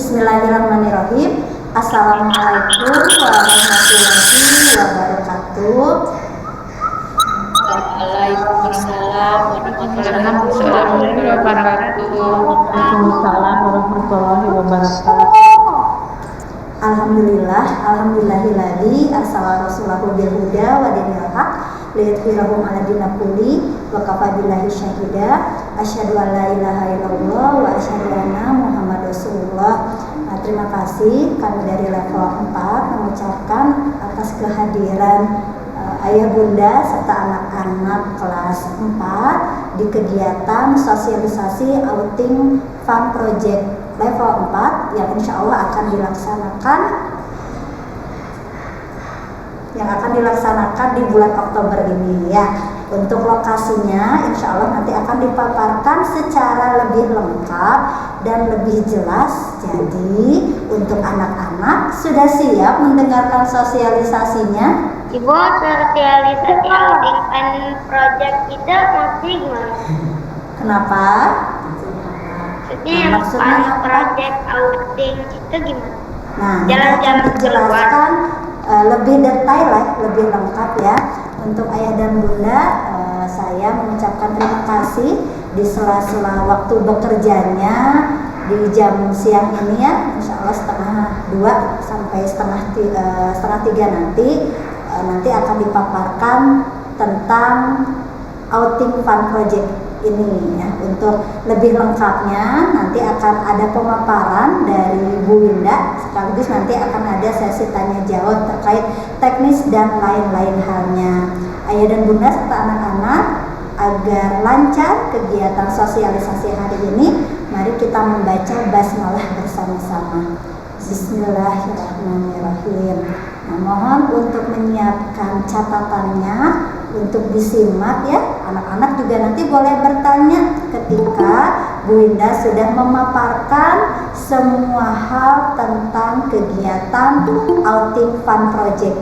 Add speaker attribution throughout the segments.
Speaker 1: Bismillahirrahmanirrahim. Assalamualaikum warahmatullahi wabarakatuh.
Speaker 2: Waalaikumsalam warahmatullahi wabarakatuh.
Speaker 3: Waalaikumsalam warahmatullahi wabarakatuh.
Speaker 1: Alhamdulillahilladzi arsala rasulahu bil huda wa dinil haq liyudhhirahu 'ala dini kulli wa kafa billahi syahida. Asyhadu an la ilaha illallah wa asyhadu anna Muhammadar Rasulullah. Terima kasih kami dari level 4 mengucapkan atas kehadiran ayah bunda serta anak-anak kelas 4 di kegiatan sosialisasi outing fun project level 4 yang insya Allah akan dilaksanakan di bulan Oktober ini ya. Untuk lokasinya insya Allah nanti akan dipaparkan secara lebih lengkap dan lebih jelas. Jadi untuk anak-anak sudah siap mendengarkan sosialisasinya?
Speaker 4: Ibu, sosialisasi outing fun project kita maksudnya gimana?
Speaker 1: Kenapa?
Speaker 4: Maksudnya fun project outing itu gimana?
Speaker 1: Nah,
Speaker 4: jalan-jalan
Speaker 1: dijelaskan lebih detail lah, lebih lengkap ya. Untuk ayah dan bunda, saya mengucapkan terima kasih di sela-sela waktu bekerjanya di jam siang ini ya, insya Allah 1:30 sampai setengah 3 nanti akan dipaparkan tentang outing fun project ini ya. Untuk lebih lengkapnya nanti akan ada pemaparan dari Bu Winda, sekaligus nanti akan ada sesi tanya jawab terkait teknis dan lain-lain halnya. Ayah dan bunda serta anak-anak, agar lancar kegiatan sosialisasi hari ini, mari kita membaca basmalah bersama-sama. Bismillahirrahmanirrahim. Nah, mohon untuk menyiapkan catatannya untuk disimak ya. Anak-anak juga nanti boleh bertanya ketika Bu Winda sudah memaparkan semua hal tentang kegiatan outing fun project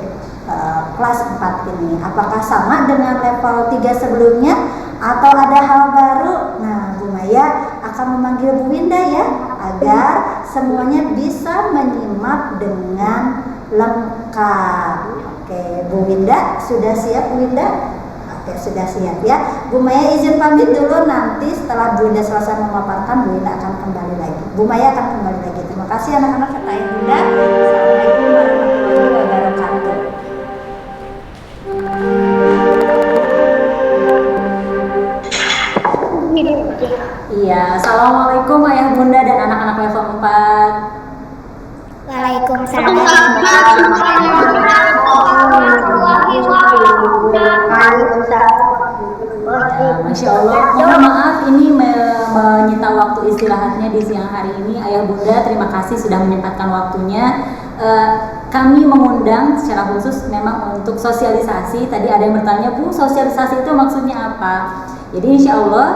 Speaker 1: kelas 4 ini. Apakah sama dengan level 3 sebelumnya atau ada hal baru? Nah, Bu Maya akan memanggil Bu Winda ya, agar semuanya bisa menyimak dengan lengkap. Oke, Bu Winda sudah siap, Bu Winda? Oke, sudah siap ya. Bu Maya izin pamit dulu, nanti setelah Bu Winda selesai memaparkan, Bu Winda akan kembali lagi. Bu Maya akan kembali lagi. Terima kasih anak-anak serta Ibu Winda. Assalamualaikum warahmatullahi wabarakatuh. Iya, assalamualaikum ayah bunda dan anak-anak level 4.
Speaker 4: Waalaikumsalam.
Speaker 1: Masya Allah, mohon maaf ini menyita waktu istirahatnya di siang hari ini. Ayah bunda terima kasih sudah menyempatkan waktunya. Kami mengundang secara khusus memang untuk sosialisasi. Tadi ada yang bertanya, Bu, sosialisasi itu maksudnya apa? Jadi insya Allah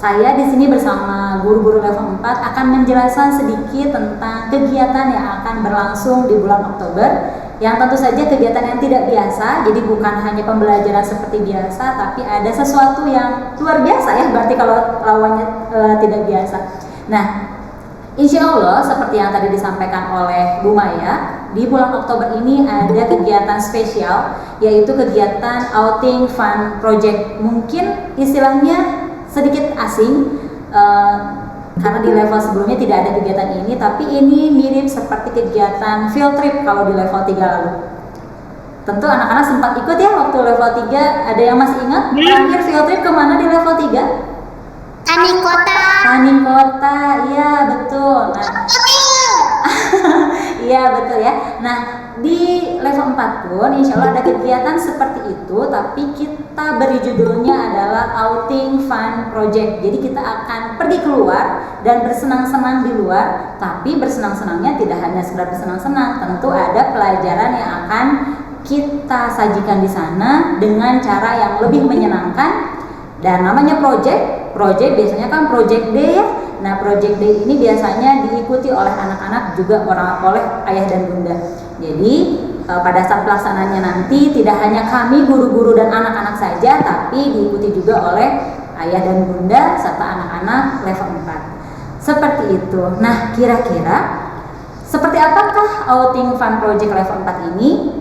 Speaker 1: saya di sini bersama guru-guru level 4 akan menjelaskan sedikit tentang kegiatan yang akan berlangsung di bulan Oktober, yang tentu saja kegiatan yang tidak biasa. Jadi bukan hanya pembelajaran seperti biasa, tapi ada sesuatu yang luar biasa ya, berarti kalau lawannya tidak biasa. Nah, insya Allah seperti yang tadi disampaikan oleh Bu Maya, di bulan Oktober ini ada kegiatan spesial, yaitu kegiatan outing fun project. Mungkin istilahnya sedikit asing karena di level sebelumnya tidak ada kegiatan ini, tapi ini mirip seperti kegiatan field trip kalau di level 3 lalu. Tentu anak-anak sempat ikut ya waktu level 3. Ada yang masih ingat terakhir field trip kemana di level 3?
Speaker 4: Tani kota.
Speaker 1: Tani kota, iya betul. Nah, iya betul ya. Nah, di level 4 pun insya Allah ada kegiatan seperti itu, tapi kita beri judulnya adalah outing fun project. Jadi kita akan pergi keluar dan bersenang-senang di luar, tapi bersenang-senangnya tidak hanya sekedar bersenang-senang. Tentu ada pelajaran yang akan kita sajikan di sana dengan cara yang lebih menyenangkan. Dan namanya project biasanya kan project day ya. Nah, project day ini biasanya diikuti oleh anak-anak juga oleh ayah dan bunda. Jadi pada saat pelaksanaannya nanti tidak hanya kami guru-guru dan anak-anak saja, tapi diikuti juga oleh ayah dan bunda serta anak-anak level 4. Seperti itu. Nah, kira-kira Seperti apakah Outing Fun Project level 4 ini?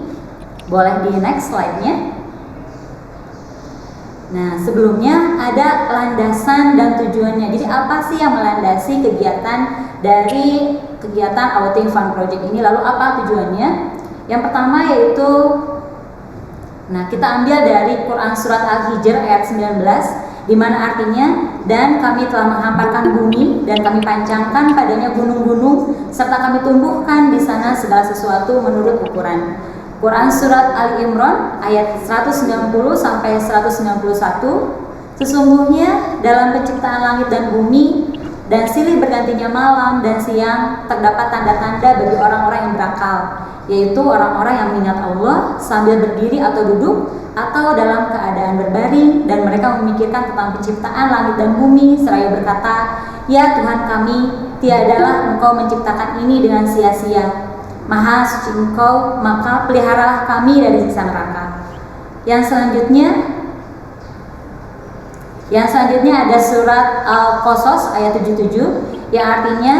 Speaker 1: Boleh di next slide-nya. Nah, sebelumnya ada landasan dan tujuannya. Jadi apa sih yang melandasi kegiatan dari kegiatan Outing Fun Project ini? Lalu apa tujuannya? Yang pertama yaitu, nah kita ambil dari Quran Surat Al-Hijr ayat 19, di mana artinya, dan kami telah menghamparkan bumi dan kami pancangkan padanya gunung-gunung serta kami tumbuhkan di sana segala sesuatu menurut ukuran. Quran Surat Ali Imran ayat 190 sampai 191. Sesungguhnya dalam penciptaan langit dan bumi dan silih bergantinya malam dan siang terdapat tanda-tanda bagi orang-orang yang berakal, yaitu orang-orang yang mengingat Allah sambil berdiri atau duduk atau dalam keadaan berbaring, dan mereka memikirkan tentang penciptaan langit dan bumi seraya berkata, ya Tuhan kami, tiadalah Engkau menciptakan ini dengan sia-sia. Maha suci Engkau, maka peliharalah kami dari siksa neraka. Yang selanjutnya ada surat Al-Qasas ayat 77 yang artinya,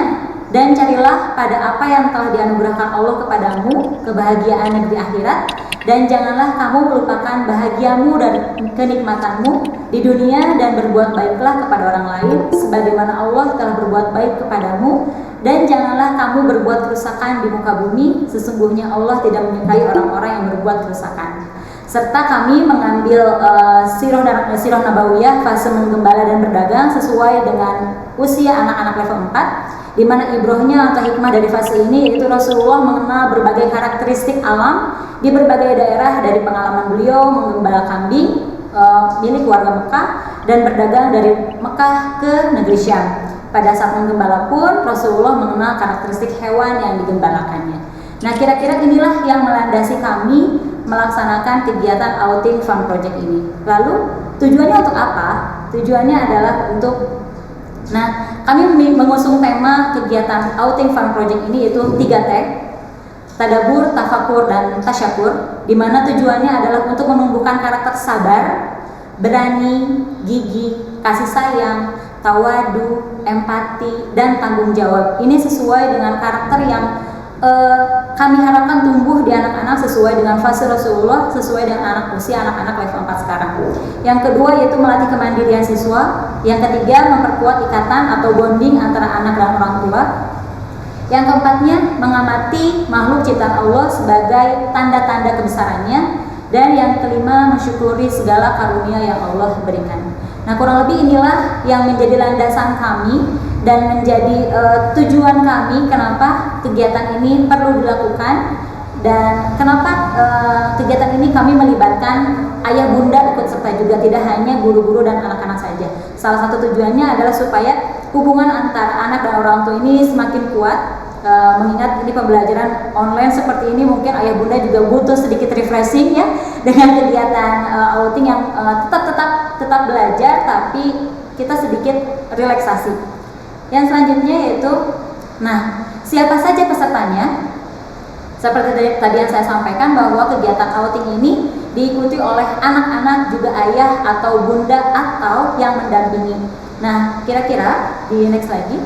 Speaker 1: dan carilah pada apa yang telah dianugerahkan Allah kepadamu kebahagiaan negeri akhirat, dan janganlah kamu melupakan bahagiamu dan kenikmatanmu di dunia, dan berbuat baiklah kepada orang lain sebagaimana Allah telah berbuat baik kepadamu, dan janganlah kamu berbuat kerusakan di muka bumi, sesungguhnya Allah tidak menyukai orang-orang yang berbuat kerusakan. Serta kami mengambil sirah nabawiyah fase menggembala dan berdagang sesuai dengan usia anak-anak level 4, di mana ibrohnya atau hikmah dari fase ini yaitu Rasulullah mengenal berbagai karakteristik alam di berbagai daerah dari pengalaman beliau menggembala kambing milik warga Mekah dan berdagang dari Mekah ke negeri Syam. Pada saat menggembala pun Rasulullah mengenal karakteristik hewan yang digembalakannya. Nah, kira-kira inilah yang melandasi kami melaksanakan kegiatan Outing Fun Project ini. Lalu tujuannya untuk apa? Tujuannya adalah untuk, nah, kami mengusung tema kegiatan Outing Fun Project ini yaitu 3T: tadabur, tafakur, dan tasyakur, di mana tujuannya adalah untuk menumbuhkan karakter sabar, berani, gigih, kasih sayang, tawadu, empati, dan tanggung jawab. Ini sesuai dengan karakter yang kami harapkan tumbuh di anak-anak sesuai dengan fase Rasulullah, sesuai dengan usia anak-anak level 4 sekarang. Yang kedua yaitu melatih kemandirian siswa. Yang ketiga, memperkuat ikatan atau bonding antara anak dan orang tua. Yang keempatnya, mengamati makhluk ciptaan Allah sebagai tanda-tanda kebesarannya. Dan yang kelima, mensyukuri segala karunia yang Allah berikan. Nah, kurang lebih inilah yang menjadi landasan kami dan menjadi tujuan kami kenapa kegiatan ini perlu dilakukan, dan kenapa kegiatan ini kami melibatkan ayah bunda ikut serta juga, tidak hanya guru-guru dan anak-anak saja. Salah satu tujuannya adalah supaya hubungan antara anak dan orang tua ini semakin kuat. Mengingat ini pembelajaran online seperti ini, mungkin ayah bunda juga butuh sedikit refreshing ya dengan kegiatan outing yang tetap belajar tapi kita sedikit relaksasi. Yang selanjutnya yaitu, nah, siapa saja pesertanya? Seperti tadi yang saya sampaikan bahwa kegiatan outing ini diikuti oleh anak-anak, juga ayah atau bunda atau yang mendampingi. Nah, kira-kira di next lagi.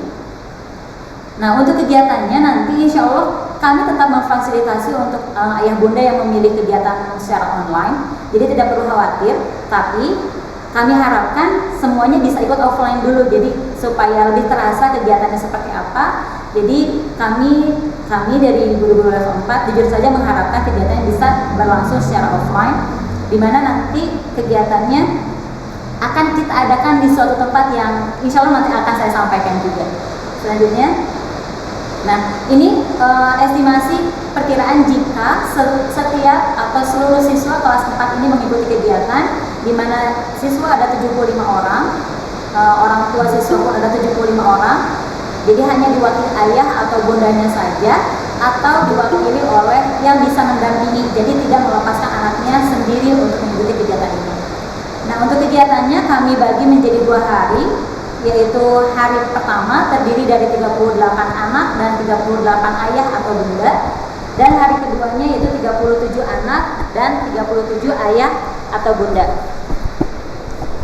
Speaker 1: Nah, untuk kegiatannya nanti insya Allah kami tetap memfasilitasi untuk ayah bunda yang memilih kegiatan secara online. Jadi tidak perlu khawatir, tapi kami harapkan semuanya bisa ikut offline dulu, jadi supaya lebih terasa kegiatannya seperti apa. Jadi kami dari guru-guru level 4 jujur saja mengharapkan kegiatannya bisa berlangsung secara offline, di mana nanti kegiatannya akan kita adakan di suatu tempat yang insya Allah nanti akan saya sampaikan juga. Selanjutnya, nah ini estimasi perkiraan jika setiap atau seluruh siswa kelas 4 ini mengikuti kegiatan, di mana siswa ada 75 orang, orang tua siswa pun ada 75 orang. Jadi hanya diwakili ayah atau bundanya saja, atau diwakili oleh yang bisa mendampingi. Jadi tidak melepaskan anaknya sendiri untuk mengikuti kegiatan ini. Nah, untuk kegiatannya kami bagi menjadi 2 hari, yaitu hari pertama terdiri dari 38 anak dan 38 ayah atau bunda, dan hari keduanya yaitu 37 anak dan 37 ayah atau bunda.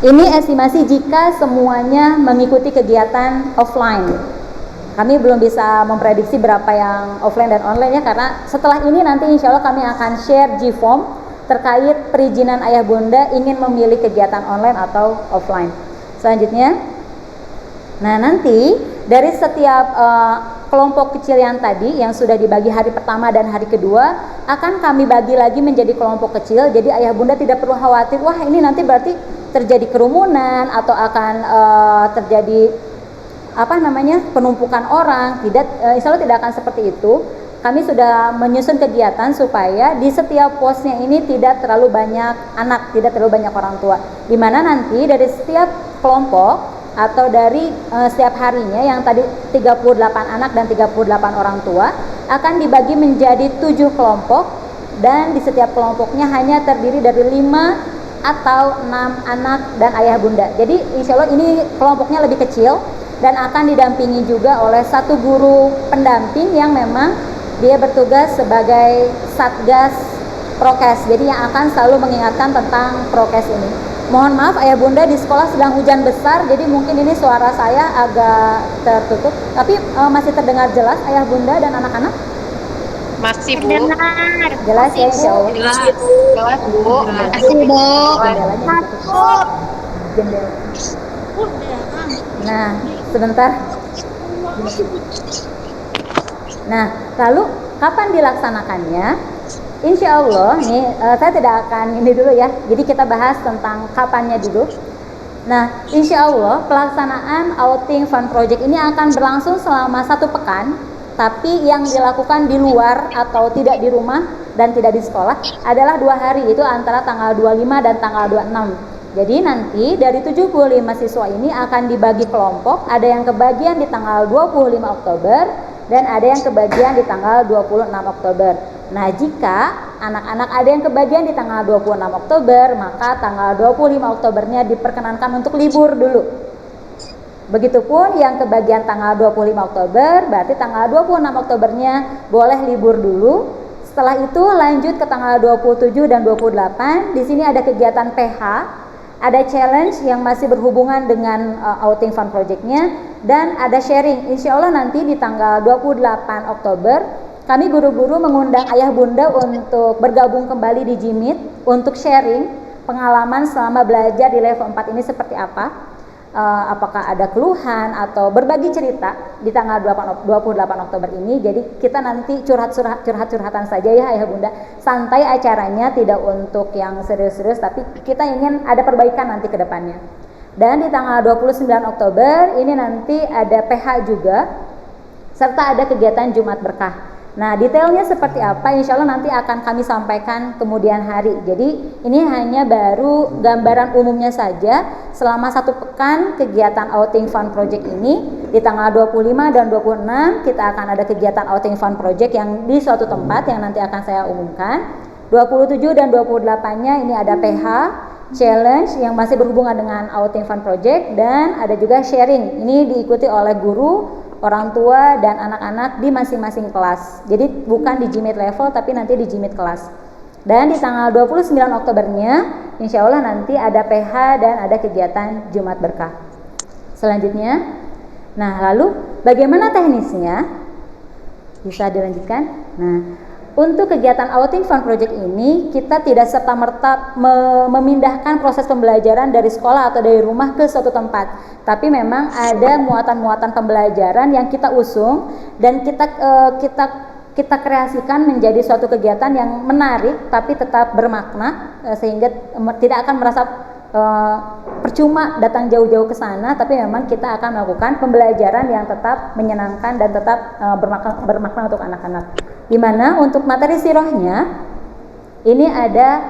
Speaker 1: Ini estimasi jika semuanya mengikuti kegiatan offline. Kami belum bisa memprediksi berapa yang offline dan online ya, karena setelah ini nanti insya Allah kami akan share G-Form terkait perizinan ayah bunda ingin memilih kegiatan online atau offline. Selanjutnya, nah nanti dari setiap kelompok kecil yang tadi yang sudah dibagi hari pertama dan hari kedua akan kami bagi lagi menjadi kelompok kecil. Jadi ayah bunda tidak perlu khawatir, wah ini nanti berarti terjadi kerumunan atau akan terjadi penumpukan orang. Tidak, insya Allah tidak akan seperti itu. Kami sudah menyusun kegiatan supaya di setiap posnya ini tidak terlalu banyak anak, tidak terlalu banyak orang tua, di mana nanti dari setiap kelompok atau dari setiap harinya yang tadi 38 anak dan 38 orang tua akan dibagi menjadi 7 kelompok, dan di setiap kelompoknya hanya terdiri dari 5 atau 6 anak dan ayah bunda. Jadi insya Allah ini kelompoknya lebih kecil dan akan didampingi juga oleh satu guru pendamping yang memang dia bertugas sebagai satgas prokes, jadi yang akan selalu mengingatkan tentang prokes ini. Mohon maaf ayah bunda, di sekolah sedang hujan besar, jadi mungkin ini suara saya agak tertutup, tapi masih terdengar jelas ayah bunda dan anak-anak?
Speaker 2: Masih Bu.
Speaker 4: Dengar.
Speaker 1: Jelas ya insya Allah.
Speaker 2: Jelas Bu.
Speaker 4: Masih Bu.
Speaker 1: Jendelanya ditutup. Jendela. Nah, sebentar. Nah, lalu kapan dilaksanakannya? Insya Allah, nih saya tidak akan ini dulu ya. Jadi kita bahas tentang kapannya dulu. Nah, insya Allah pelaksanaan outing fun project ini akan berlangsung selama 1 pekan. Tapi yang dilakukan di luar atau tidak di rumah dan tidak di sekolah adalah 2 hari, itu antara tanggal 25 dan tanggal 26. Jadi nanti dari 75 siswa ini akan dibagi kelompok, ada yang kebagian di tanggal 25 Oktober dan ada yang kebagian di tanggal 26 Oktober. Nah, jika anak-anak ada yang kebagian di tanggal 26 Oktober, maka tanggal 25 Oktobernya diperkenankan untuk libur dulu. Begitupun yang kebagian tanggal 25 Oktober, berarti tanggal 26 Oktobernya boleh libur dulu. Setelah itu lanjut ke tanggal 27 dan 28. Di sini ada kegiatan PH, ada challenge yang masih berhubungan dengan outing fun project-nya, dan ada sharing. Insya Allah nanti di tanggal 28 Oktober kami guru-guru mengundang ayah bunda untuk bergabung kembali di Jimit untuk sharing pengalaman selama belajar di level 4 ini seperti apa. Apakah ada keluhan atau berbagi cerita di tanggal 28 Oktober ini. Jadi kita nanti curhat-curhatan saja ya ayah bunda, santai acaranya, tidak untuk yang serius-serius, tapi kita ingin ada perbaikan nanti ke depannya. Dan di tanggal 29 Oktober ini nanti ada PH juga serta ada kegiatan Jumat Berkah. Nah, detailnya seperti apa insya Allah nanti akan kami sampaikan kemudian hari. Jadi ini hanya baru gambaran umumnya saja. Selama 1 pekan kegiatan outing fun project ini, di tanggal 25 dan 26 kita akan ada kegiatan outing fun project yang di suatu tempat yang nanti akan saya umumkan. 27 dan 28-nya ini ada PH, challenge yang masih berhubungan dengan outing fun project, dan ada juga sharing. Ini diikuti oleh guru, orang tua dan anak-anak di masing-masing kelas. Jadi bukan di Jimit level tapi nanti di Jimit kelas. Dan di tanggal 29 Oktobernya insya Allah nanti ada PH dan ada kegiatan Jumat Berkah. Selanjutnya, nah lalu bagaimana teknisnya? Bisa dilanjutkan? Nah, untuk kegiatan outing fun project ini kita tidak serta-merta memindahkan proses pembelajaran dari sekolah atau dari rumah ke suatu tempat, tapi memang ada muatan-muatan pembelajaran yang kita usung dan kita kreasikan menjadi suatu kegiatan yang menarik tapi tetap bermakna, sehingga tidak akan merasa percuma datang jauh-jauh ke sana, tapi memang kita akan melakukan pembelajaran yang tetap menyenangkan dan tetap bermakna untuk anak-anak. Di mana untuk materi sirahnya ini ada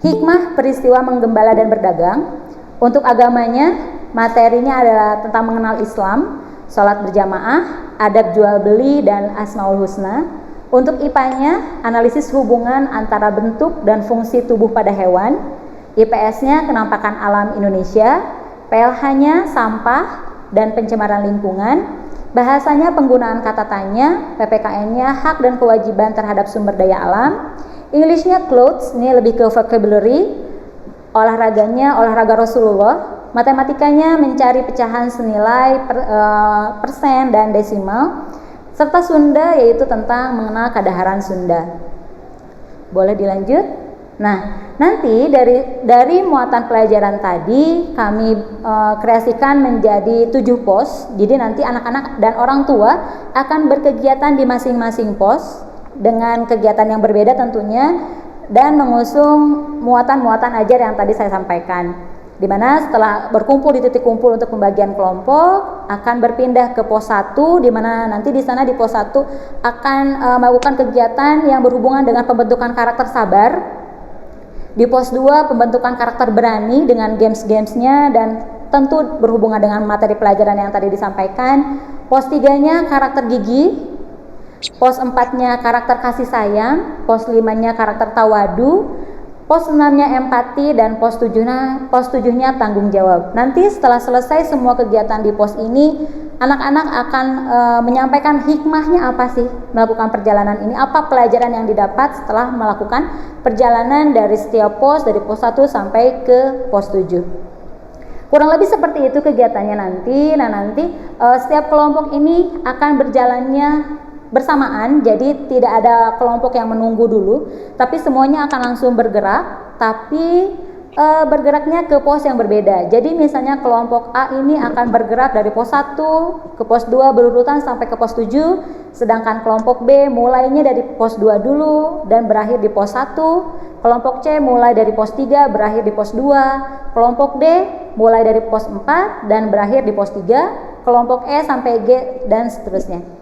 Speaker 1: hikmah peristiwa menggembala dan berdagang. Untuk agamanya materinya adalah tentang mengenal Islam, sholat berjamaah, adab jual beli dan asmaul husna. Untuk IPA-nya analisis hubungan antara bentuk dan fungsi tubuh pada hewan. IPS-nya kenampakan alam Indonesia. PLH-nya sampah dan pencemaran lingkungan. Bahasanya penggunaan kata tanya. PPKN-nya hak dan kewajiban terhadap sumber daya alam. English-nya clothes, ini lebih ke vocabulary. Olahraganya olahraga Rasulullah. matematikanya mencari pecahan senilai persen dan desimal, serta Sunda yaitu tentang mengenal kadaharan Sunda. Boleh dilanjut? Nah, nanti dari muatan pelajaran tadi kami kreasikan menjadi 7 pos. Jadi nanti anak-anak dan orang tua akan berkegiatan di masing-masing pos dengan kegiatan yang berbeda tentunya, dan mengusung muatan-muatan ajar yang tadi saya sampaikan. Di mana setelah berkumpul di titik kumpul untuk pembagian kelompok akan berpindah ke pos 1, di mana nanti di sana di pos 1 akan melakukan kegiatan yang berhubungan dengan pembentukan karakter sabar. Di pos 2 pembentukan karakter berani dengan games-gamesnya dan tentu berhubungan dengan materi pelajaran yang tadi disampaikan. Pos 3-nya karakter gigi. Pos 4-nya karakter kasih sayang, pos 5-nya karakter tawadu, pos 6-nya empati, dan pos 7-nya tanggung jawab. Nanti setelah selesai semua kegiatan di pos ini, anak-anak akan menyampaikan hikmahnya apa sih melakukan perjalanan ini, apa pelajaran yang didapat setelah melakukan perjalanan dari setiap pos, dari pos 1 sampai ke pos 7. Kurang lebih seperti itu kegiatannya nanti. Nah, nanti setiap kelompok ini akan berjalannya bersamaan, jadi tidak ada kelompok yang menunggu dulu, tapi semuanya akan langsung bergerak, tapi bergeraknya ke pos yang berbeda. Jadi misalnya kelompok A ini akan bergerak dari pos 1 ke pos 2 berurutan sampai ke pos 7, sedangkan kelompok B mulainya dari pos 2 dulu dan berakhir di pos 1, kelompok C mulai dari pos 3 berakhir di pos 2, kelompok D mulai dari pos 4 dan berakhir di pos 3, kelompok E sampai G dan seterusnya.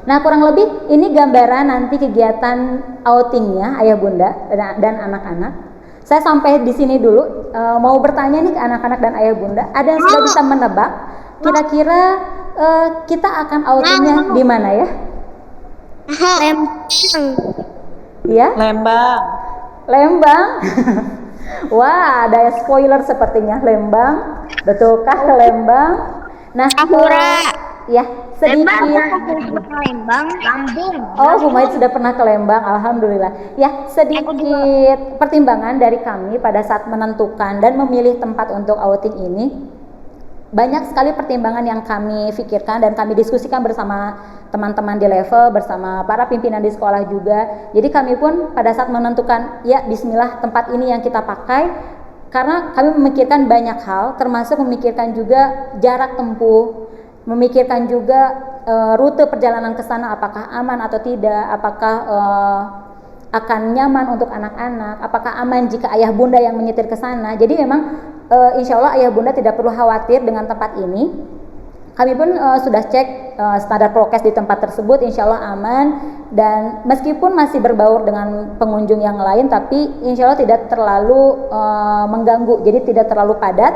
Speaker 1: Nah, kurang lebih ini gambaran nanti kegiatan outingnya ayah bunda dan anak-anak. Saya sampai di sini dulu. Mau bertanya nih ke anak-anak dan ayah bunda, ada yang sudah bisa menebak kira-kira kita akan outingnya di mana ya?
Speaker 4: Lembang.
Speaker 1: Ya?
Speaker 3: Lembang.
Speaker 1: Lembang. Wah, ada spoiler sepertinya. Lembang. Betulkah ke Lembang? Nah, ya, sedikit.
Speaker 4: Lembang, Lampung.
Speaker 1: Oh, Humaid sudah pernah ke Lembang, alhamdulillah. Ya, sedikit pertimbangan dari kami pada saat menentukan dan memilih tempat untuk outing ini. Banyak sekali pertimbangan yang kami pikirkan dan kami diskusikan bersama teman-teman di level, bersama para pimpinan di sekolah juga. Jadi kami pun pada saat menentukan, ya bismillah tempat ini yang kita pakai, karena kami memikirkan banyak hal, termasuk memikirkan juga jarak tempuh, memikirkan juga rute perjalanan ke sana apakah aman atau tidak, apakah akan nyaman untuk anak-anak, apakah aman jika ayah bunda yang menyetir ke sana. Jadi memang insya Allah ayah bunda tidak perlu khawatir dengan tempat ini. Kami pun sudah cek standar prokes di tempat tersebut, insya Allah aman, dan meskipun masih berbaur dengan pengunjung yang lain, tapi insya Allah tidak terlalu mengganggu, jadi tidak terlalu padat,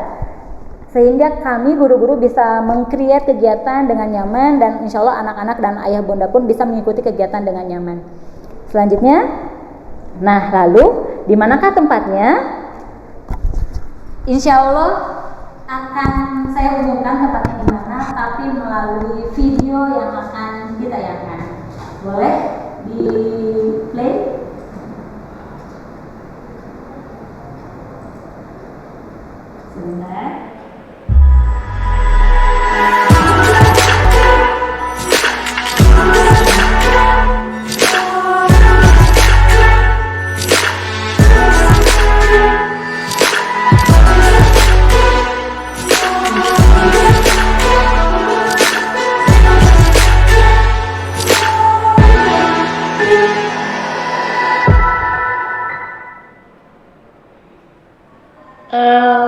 Speaker 1: sehingga kami guru-guru bisa meng-create kegiatan dengan nyaman, dan insya Allah anak-anak dan ayah bunda pun bisa mengikuti kegiatan dengan nyaman. Selanjutnya, nah lalu di manakah tempatnya? Insya Allah akan saya umumkan tempatnya di mana, tapi melalui video yang akan ditayangkan. Boleh di play? Sebentar.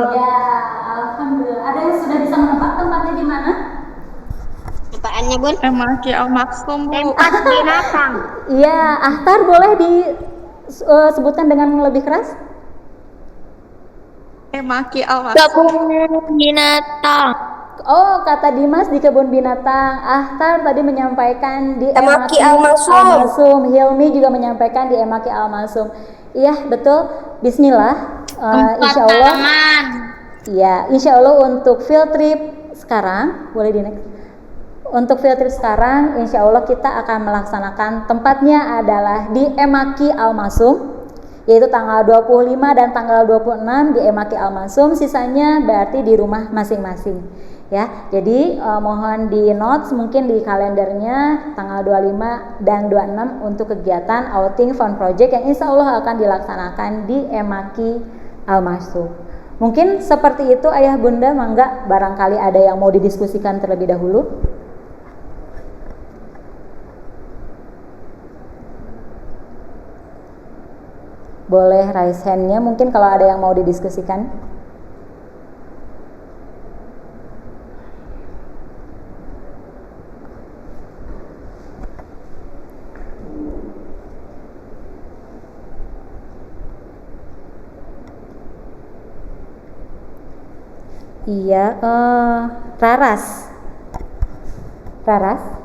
Speaker 1: Ya, alhamdulillah. Ada yang sudah bisa menebak tempatnya di mana?
Speaker 2: Apaannya, Bun?
Speaker 3: Emaki Al-Maksum, Bu.
Speaker 4: Tempat binatang.
Speaker 1: Iya, Ahtar boleh disebutkan dengan lebih keras?
Speaker 3: Emaki Al-Maksum.
Speaker 4: Kebun binatang.
Speaker 1: Oh, kata Dimas di kebun binatang. Ahtar tadi menyampaikan di
Speaker 2: Emaki Al-Masum.
Speaker 1: Hilmi juga menyampaikan di Emaki Al-Masum. Iya, betul. Bismillah. Insya Allah. Iya, insya Allah untuk field trip sekarang, boleh di next. Untuk field trip sekarang, insya Allah kita akan melaksanakan tempatnya adalah di Emaki Al-Masum. yaitu tanggal 25 dan tanggal 26 di Emaki Al-Masum, sisanya berarti di rumah masing-masing ya. Jadi mohon di notes mungkin di kalendernya tanggal 25 dan 26 untuk kegiatan outing fun project yang insya Allah akan dilaksanakan di Emaki Al-Masum. Mungkin seperti itu ayah bunda, mangga barangkali ada yang mau didiskusikan terlebih dahulu. Boleh raise hand-nya mungkin kalau ada yang mau didiskusikan. Iya, Raras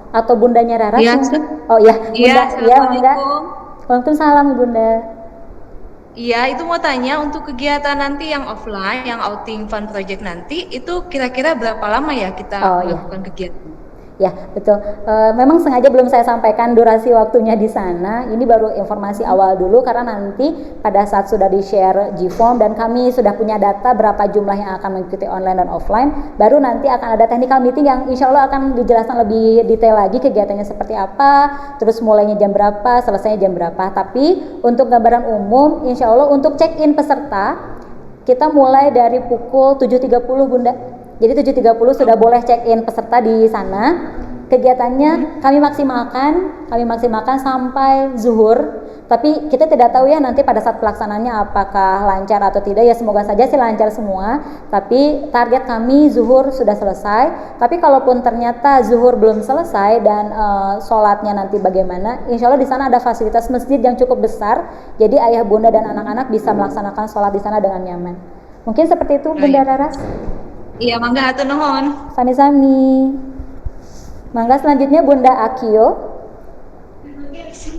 Speaker 1: atau bundanya Raras?
Speaker 3: Iya,
Speaker 1: mungkin? Oh iya, bunda. Iya, mangga.
Speaker 3: Assalamualaikum.
Speaker 1: Waalaikumsalam bunda.
Speaker 3: Iya, itu mau tanya untuk kegiatan nanti yang offline, yang outing fun project nanti, itu kira-kira berapa lama ya kita melakukan kegiatan?
Speaker 1: Ya, betul. Memang sengaja belum saya sampaikan durasi waktunya di sana. Ini baru informasi awal dulu karena nanti pada saat sudah di-share G-Form dan kami sudah punya data berapa jumlah yang akan mengikuti online dan offline, baru nanti akan ada technical meeting yang insya Allah akan dijelaskan lebih detail lagi kegiatannya seperti apa, terus mulainya jam berapa, selesainya jam berapa. Tapi untuk gambaran umum, insya Allah untuk check-in peserta, kita mulai dari pukul 7.30 bunda. Jadi 7.30 sudah boleh check-in peserta di sana. Kegiatannya kami maksimalkan sampai zuhur. Tapi kita tidak tahu ya nanti pada saat pelaksanaannya apakah lancar atau tidak. Ya semoga saja sih lancar semua. Tapi target kami zuhur sudah selesai. Tapi kalaupun ternyata zuhur belum selesai dan sholatnya nanti bagaimana? Insya Allah di sana ada fasilitas masjid yang cukup besar. Jadi ayah bunda dan anak-anak bisa melaksanakan sholat di sana dengan nyaman. Mungkin seperti itu Bunda Raras.
Speaker 3: Iya, mangga hatur nuhun.
Speaker 1: Sami-sami. Mangga selanjutnya Bunda Akio.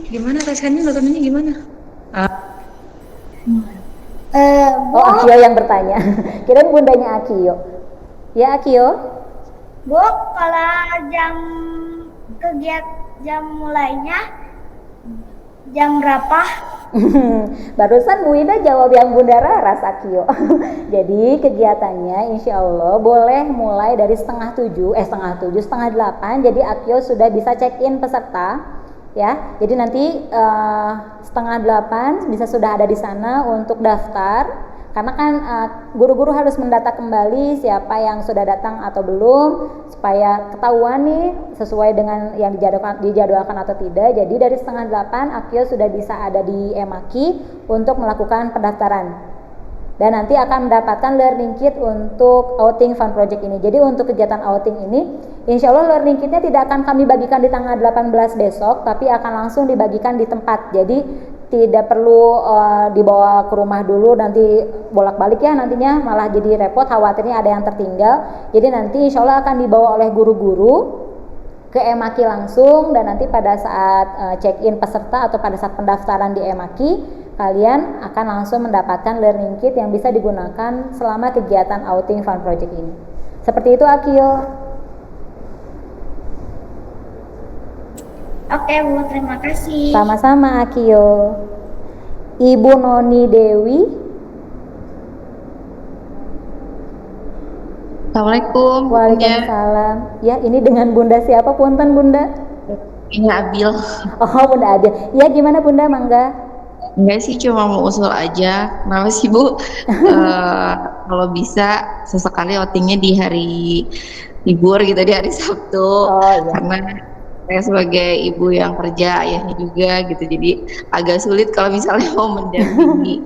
Speaker 3: Gimana rasanya nontonnya gimana?
Speaker 1: Oh, Akio yang bertanya. Kirain bundanya Akio. Ya Akio.
Speaker 4: Bu, kalau jam mulainya jam berapa?
Speaker 1: Barusan Bu Ida jawab yang Bunda Raras Akio. Jadi kegiatannya insya Allah boleh mulai dari setengah 8. Jadi Akio sudah bisa check-in peserta ya. Jadi nanti setengah 8 bisa sudah ada di sana untuk daftar. Karena kan guru-guru harus mendata kembali siapa yang sudah datang atau belum supaya ketahuan nih sesuai dengan yang dijadwalkan atau tidak. Jadi dari setengah 8 Akio sudah bisa ada di Emaki untuk melakukan pendaftaran dan nanti akan mendapatkan learning kit untuk outing fun project ini. Jadi untuk kegiatan outing ini insya Allah learning kitnya tidak akan kami bagikan di tanggal 18 besok, tapi akan langsung dibagikan di tempat. Jadi tidak perlu dibawa ke rumah dulu nanti bolak-balik ya, nantinya malah jadi repot, khawatirnya ada yang tertinggal. Jadi nanti insya Allah akan dibawa oleh guru-guru ke Emaki langsung, dan nanti pada saat check-in peserta atau pada saat pendaftaran di Emaki, kalian akan langsung mendapatkan learning kit yang bisa digunakan selama kegiatan outing fun project ini. Seperti itu Akio.
Speaker 4: Oke Bu, terima kasih.
Speaker 1: Sama-sama Akio. Ibu Noni Dewi.
Speaker 3: Assalamualaikum.
Speaker 1: Waalaikumsalam. Ya, ini dengan Bunda siapa punten Bunda?
Speaker 3: Ini Abil.
Speaker 1: Oh, Bunda Abil. Ya, gimana Bunda, mangga?
Speaker 3: Enggak sih, cuma mau usul aja. Kenapa sih Bu? Kalau bisa sesekali outingnya di hari libur gitu, di hari Sabtu.
Speaker 1: Oh, iya.
Speaker 3: Karena saya sebagai ibu yang kerja, ayahnya juga gitu, jadi agak sulit kalau misalnya mau mendampingi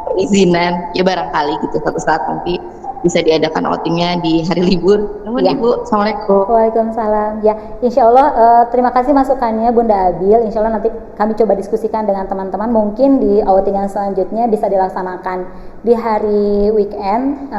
Speaker 3: perizinan. Ya barangkali gitu suatu saat nanti bisa diadakan outingnya di hari libur. Namun
Speaker 1: Ya.
Speaker 3: Ibu, Assalamualaikum.
Speaker 1: Waalaikumsalam. Ya, insya Allah terima kasih masukannya Bunda Abil. Insya Allah nanti kami coba diskusikan dengan teman-teman. Mungkin di outing yang selanjutnya bisa dilaksanakan di hari weekend.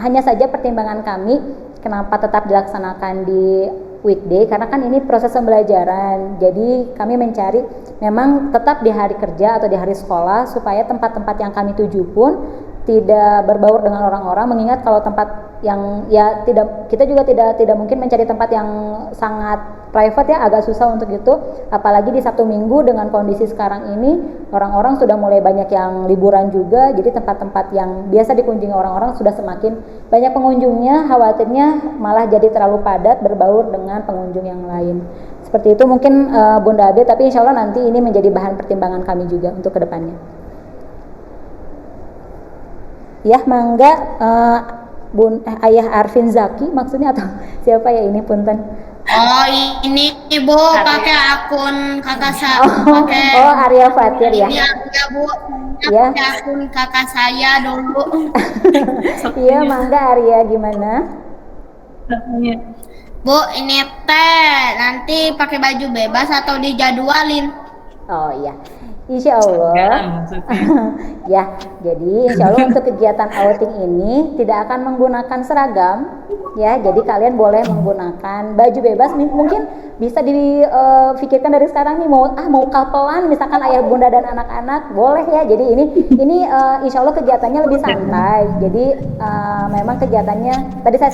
Speaker 1: Hanya saja pertimbangan kami kenapa tetap dilaksanakan di weekday, karena kan ini proses pembelajaran. Jadi kami mencari memang tetap di hari kerja atau di hari sekolah supaya tempat-tempat yang kami tuju pun tidak berbaur dengan orang-orang, mengingat kalau tempat yang ya tidak, kita juga tidak mungkin mencari tempat yang sangat private ya, agak susah untuk itu, apalagi di Sabtu Minggu dengan kondisi sekarang ini orang-orang sudah mulai banyak yang liburan juga, jadi tempat-tempat yang biasa dikunjungi orang-orang sudah semakin banyak pengunjungnya, khawatirnya malah jadi terlalu padat berbaur dengan pengunjung yang lain. Seperti itu mungkin Bunda Ade, tapi insya Allah nanti ini menjadi bahan pertimbangan kami juga untuk kedepannya. Ya, mangga Ayah Arvin Zaki maksudnya atau siapa ya ini, punten?
Speaker 5: Oh, ini Ibu pakai akun kakak saya.
Speaker 1: Oh, Arya Fatir ya.
Speaker 5: Iya, Bu.
Speaker 1: Ya.
Speaker 5: Pakai akun kakak saya dulu.
Speaker 1: Iya, mangga Arya, gimana?
Speaker 5: Bu, ini teh nanti pakai baju bebas atau dijadwalin?
Speaker 1: Oh iya, insya Allah. Ya, jadi insya Allah untuk kegiatan outing ini tidak akan menggunakan seragam, ya. Jadi kalian boleh menggunakan baju bebas. Mungkin bisa difikirkan dari sekarang nih, mau kapelan, misalkan ayah bunda dan anak-anak, boleh ya. Jadi ini insya Allah kegiatannya lebih santai. Jadi memang kegiatannya tadi saya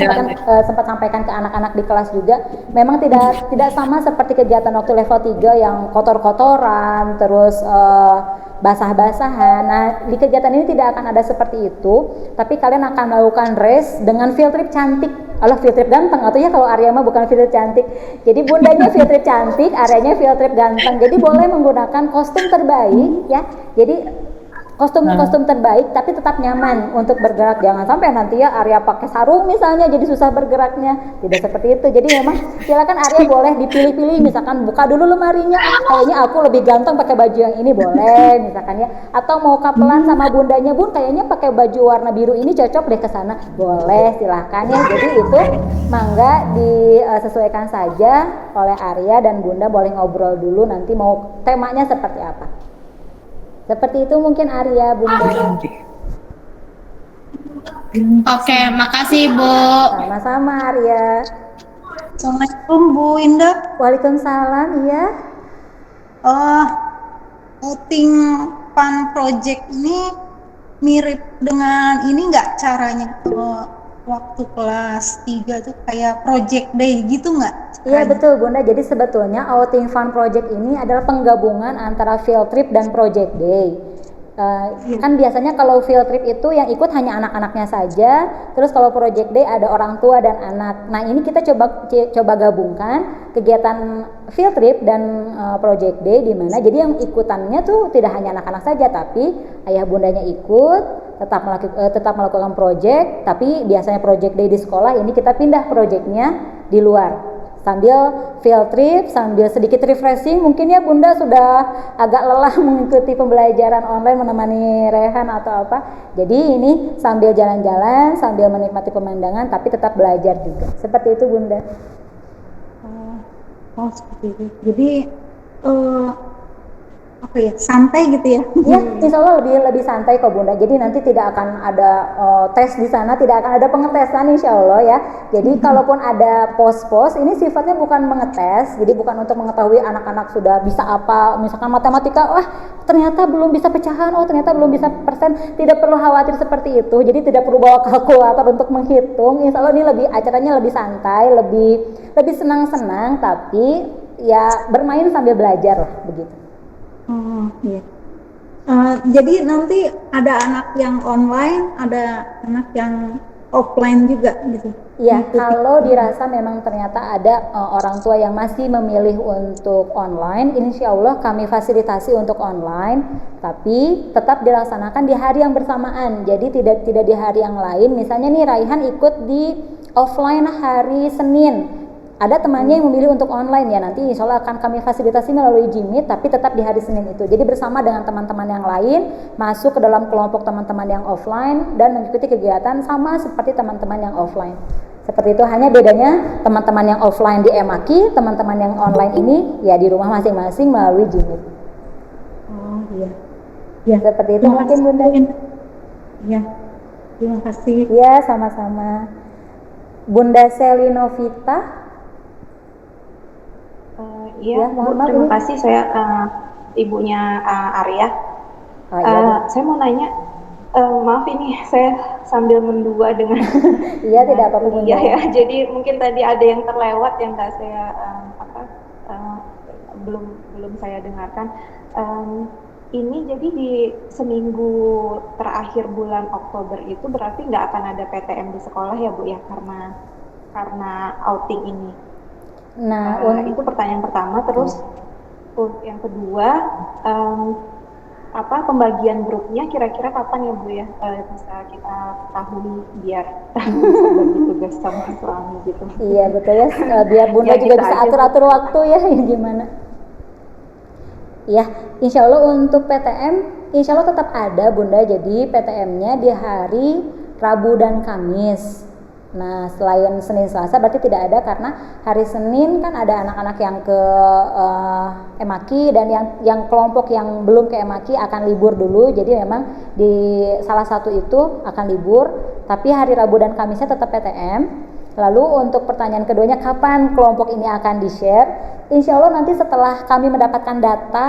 Speaker 1: sempat sampaikan ke anak-anak di kelas juga, memang tidak sama seperti kegiatan waktu level 3 yang kotor-kotoran, terus basah-basahan. Nah, di kegiatan ini tidak akan ada seperti itu, tapi kalian akan melakukan race dengan field trip cantik. Allah, field trip ganteng atau ya, kalau Arya mah bukan field trip cantik. Jadi bundanya field trip cantik, Aryanya field trip ganteng. Jadi boleh menggunakan kostum terbaik ya. Jadi kostum terbaik tapi tetap nyaman untuk bergerak. Jangan sampai nanti ya Arya pakai sarung misalnya jadi susah bergeraknya. Tidak seperti itu. Jadi memang silakan Arya boleh dipilih-pilih, misalkan buka dulu lemarinya, kayaknya aku lebih ganteng pakai baju yang ini, boleh misalkan ya. Atau mau kapelan sama bundanya, Bun kayaknya pakai baju warna biru ini cocok deh ke sana, boleh, silakan ya. Jadi itu mangga disesuaikan saja oleh Arya dan Bunda, boleh ngobrol dulu nanti mau temanya seperti apa. Seperti itu mungkin Arya, Bunda.
Speaker 5: Oke, makasih Bu.
Speaker 1: Sama-sama Arya.
Speaker 6: Assalamualaikum Bu Indah.
Speaker 1: Waalaikumsalam, iya.
Speaker 6: Outing fun project ini mirip dengan ini nggak caranya waktu kelas 3 tuh kayak project day gitu nggak?
Speaker 1: Iya betul Bunda, jadi sebetulnya outing fun project ini adalah penggabungan antara field trip dan project day. Kan biasanya kalau field trip itu yang ikut hanya anak-anaknya saja, terus kalau project day ada orang tua dan anak. Nah ini kita coba gabungkan kegiatan field trip dan project day, di mana jadi yang ikutannya tuh tidak hanya anak-anak saja, tapi ayah bundanya ikut, tetap melakukan project, tapi biasanya project day di sekolah, ini kita pindah projectnya di luar. Sambil field trip, sambil sedikit refreshing, mungkin ya Bunda sudah agak lelah mengikuti pembelajaran online menemani Rehan atau apa. Jadi ini sambil jalan-jalan, sambil menikmati pemandangan, tapi tetap belajar juga. Seperti itu Bunda.
Speaker 6: Seperti itu. Jadi santai gitu ya?
Speaker 1: Ya, insya Allah lebih santai kok Bunda. Jadi nanti tidak akan ada tes di sana, tidak akan ada pengetesan insya Allah ya. Jadi kalaupun ada pos-pos, ini sifatnya bukan mengetes, jadi bukan untuk mengetahui anak-anak sudah bisa apa, misalkan matematika, wah ternyata belum bisa pecahan, oh ternyata belum bisa persen, tidak perlu khawatir seperti itu. Jadi tidak perlu bawa kalkulator untuk menghitung. Insya Allah ini acaranya lebih santai, lebih senang-senang, tapi ya bermain sambil belajar lah begitu.
Speaker 6: Iya. Jadi nanti ada anak yang online, ada anak yang offline juga gitu.
Speaker 1: Iya, kalau dirasa memang ternyata ada orang tua yang masih memilih untuk online, insya Allah kami fasilitasi untuk online, tapi tetap dilaksanakan di hari yang bersamaan. Jadi tidak di hari yang lain. Misalnya nih Raihan ikut di offline hari Senin. Ada temannya yang memilih untuk online ya, nanti insya Allah akan kami fasilitasi melalui Jimit, tapi tetap di hari Senin itu. Jadi bersama dengan teman-teman yang lain, masuk ke dalam kelompok teman-teman yang offline dan mengikuti kegiatan sama seperti teman-teman yang offline. Seperti itu, hanya bedanya teman-teman yang offline di Emaki, teman-teman yang online ini ya di rumah masing-masing melalui Jimit.
Speaker 6: Oh iya. Ya.
Speaker 1: Seperti itu mungkin Bunda.
Speaker 6: Ya. Terima kasih.
Speaker 1: Ya, sama-sama. Bunda Selinovita.
Speaker 7: Iya,
Speaker 1: mohon maaf,
Speaker 7: terima kasih. Saya ibunya Arya.
Speaker 1: Iya.
Speaker 7: Saya mau nanya, maaf ini saya sambil mendua dengan
Speaker 1: Iya, tidak apa-apa Bunda.
Speaker 7: kuliah ya. Jadi mungkin tadi ada yang terlewat yang nggak saya belum saya dengarkan. Ini jadi di seminggu terakhir bulan Oktober itu berarti nggak akan ada PTM di sekolah ya Bu ya, karena outing ini.
Speaker 1: Nah,
Speaker 7: itu pertanyaan pertama. Terus yang kedua, pembagian grupnya kira-kira kapan ya Bu ya, bisa kita ketahui biar bisa bagi tugas sama suami gitu.
Speaker 1: Iya betul ya, biar Bunda
Speaker 7: Ya,
Speaker 1: juga
Speaker 7: gitu
Speaker 1: bisa
Speaker 7: aja,
Speaker 1: atur-atur waktu ya, gimana? Ya, insya Allah untuk PTM, insya Allah tetap ada Bunda. Jadi PTM-nya di hari Rabu dan Kamis. Nah, selain Senin Selasa berarti tidak ada, karena hari Senin kan ada anak-anak yang ke Emaki, dan yang kelompok yang belum ke Emaki akan libur dulu. Jadi memang di salah satu itu akan libur, tapi hari Rabu dan Kamisnya tetap PTM. Lalu untuk pertanyaan keduanya, kapan kelompok ini akan di-share? Insya Allah nanti setelah kami mendapatkan data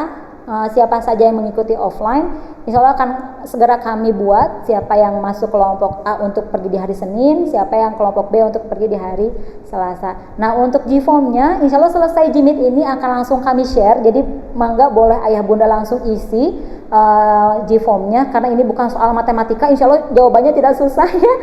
Speaker 1: siapa saja yang mengikuti offline, insya Allah akan segera kami buat siapa yang masuk kelompok A untuk pergi di hari Senin, siapa yang kelompok B untuk pergi di hari Selasa. Nah, untuk G-form-nya insya Allah selesai Jimit ini akan langsung kami share. Jadi mangga boleh ayah bunda langsung isi G-form-nya, karena ini bukan soal matematika. Insya Allah jawabannya tidak susah ya.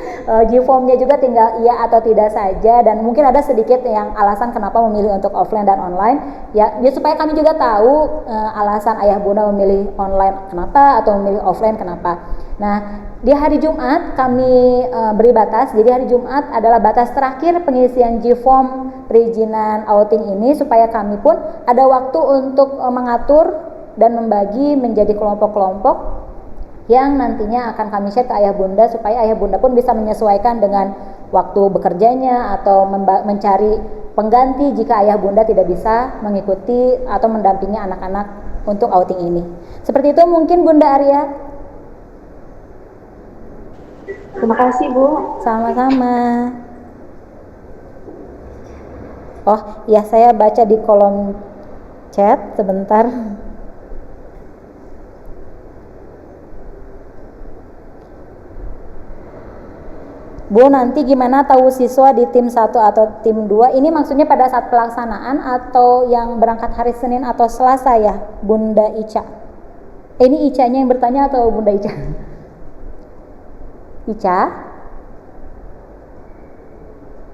Speaker 1: G-form-nya juga tinggal iya atau tidak saja, dan mungkin ada sedikit yang alasan kenapa memilih untuk offline dan online ya supaya kami juga tahu alasan ayah bunda memilih online kenapa atau memilih offline kenapa. Nah, di hari Jumat kami beri batas. Jadi hari Jumat adalah batas terakhir pengisian G-form perizinan outing ini, supaya kami pun ada waktu untuk mengatur dan membagi menjadi kelompok-kelompok yang nantinya akan kami share ke ayah bunda, supaya ayah bunda pun bisa menyesuaikan dengan waktu bekerjanya atau mencari pengganti jika ayah bunda tidak bisa mengikuti atau mendampingi anak-anak untuk outing ini. Seperti itu mungkin Bunda Arya.
Speaker 7: Terima kasih Bu.
Speaker 1: Sama-sama. Oh ya, saya baca di kolom chat sebentar. Bu, nanti gimana tahu siswa di tim 1 atau tim 2? Ini maksudnya pada saat pelaksanaan atau yang berangkat hari Senin atau Selasa ya, Bunda Ica? Ini Ica-nya yang bertanya atau Bunda Ica? Ica?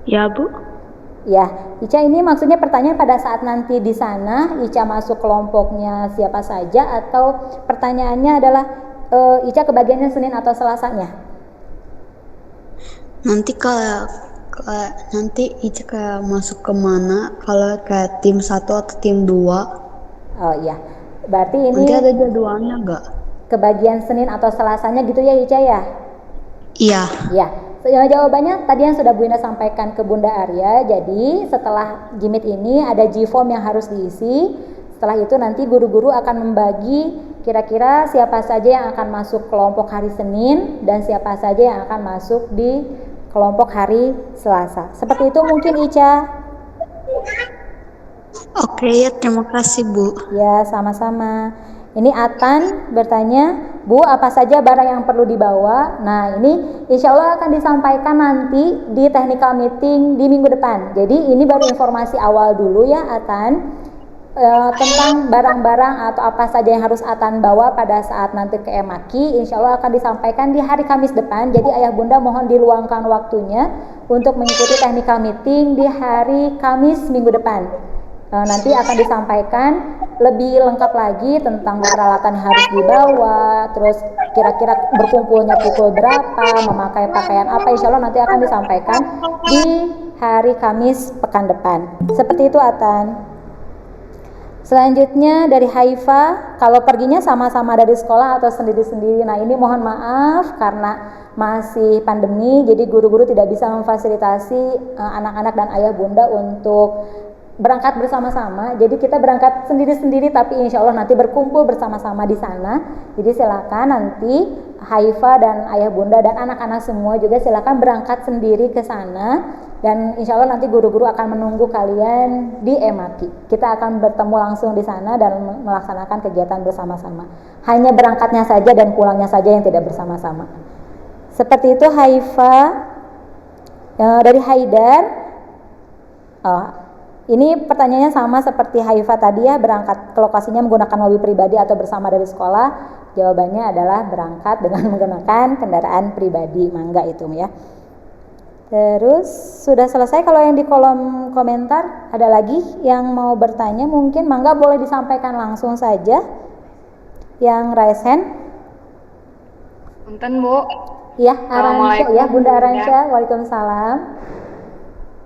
Speaker 7: Ya Bu.
Speaker 1: Ya, Ica, ini maksudnya pertanyaan pada saat nanti di sana Ica masuk kelompoknya siapa saja, atau pertanyaannya adalah Ica kebagiannya Senin atau Selasanya?
Speaker 8: Nanti nanti Ica masuk kemana, kalau ke tim 1 atau tim 2?
Speaker 1: Oh iya, berarti ini
Speaker 8: Nanti ada jadwalnya nggak?
Speaker 1: kebagian Senin atau Selasanya gitu ya Ica ya?
Speaker 8: Iya.
Speaker 1: Ya, jawabannya tadi yang sudah Bu Ina sampaikan ke Bunda Arya. Jadi setelah Jimit ini ada G-form yang harus diisi. Setelah itu nanti guru-guru akan membagi kira-kira siapa saja yang akan masuk kelompok hari Senin dan siapa saja yang akan masuk di kelompok hari Selasa. Seperti itu mungkin Ica.
Speaker 8: Oke ya, terima kasih Bu.
Speaker 1: Ya, sama-sama. Ini Atan bertanya, Bu, apa saja barang yang perlu dibawa? Nah, ini insya Allah akan disampaikan nanti di technical meeting di minggu depan. Jadi ini baru informasi awal dulu ya Atan, tentang barang-barang atau apa saja yang harus Atan bawa pada saat nanti ke Emaki. Insya Allah akan disampaikan di hari Kamis depan. Jadi ayah bunda mohon diluangkan waktunya untuk mengikuti technical meeting di hari Kamis minggu depan. Nanti akan disampaikan lebih lengkap lagi tentang peralatan yang harus dibawa, terus kira-kira berkumpulnya pukul berapa, memakai pakaian apa, insya Allah nanti akan disampaikan di hari Kamis pekan depan. Seperti itu Atan. Selanjutnya dari Haifa, kalau perginya sama-sama dari sekolah atau sendiri-sendiri? Nah, ini mohon maaf karena masih pandemi, jadi guru-guru tidak bisa memfasilitasi anak-anak dan ayah bunda untuk berangkat bersama-sama. Jadi kita berangkat sendiri-sendiri, tapi insya Allah nanti berkumpul bersama-sama di sana. Jadi silakan nanti Haifa dan ayah bunda dan anak-anak semua juga silakan berangkat sendiri ke sana. Dan insya Allah nanti guru-guru akan menunggu kalian di Emaki. Kita akan bertemu langsung di sana dan melaksanakan kegiatan bersama-sama. Hanya berangkatnya saja dan pulangnya saja yang tidak bersama-sama. Seperti itu Haifa. Dari Haidar. Ini pertanyaannya sama seperti Haifa tadi ya, berangkat ke lokasinya menggunakan mobil pribadi atau bersama dari sekolah. Jawabannya adalah berangkat dengan menggunakan kendaraan pribadi. Mangga itu ya. Terus sudah selesai. Kalau yang di kolom komentar ada lagi yang mau bertanya, mungkin mangga boleh disampaikan langsung saja. Yang raise hand.
Speaker 9: Punten Bu.
Speaker 1: Ya, Aransya ya, Bunda Aransya. Waalaikumsalam.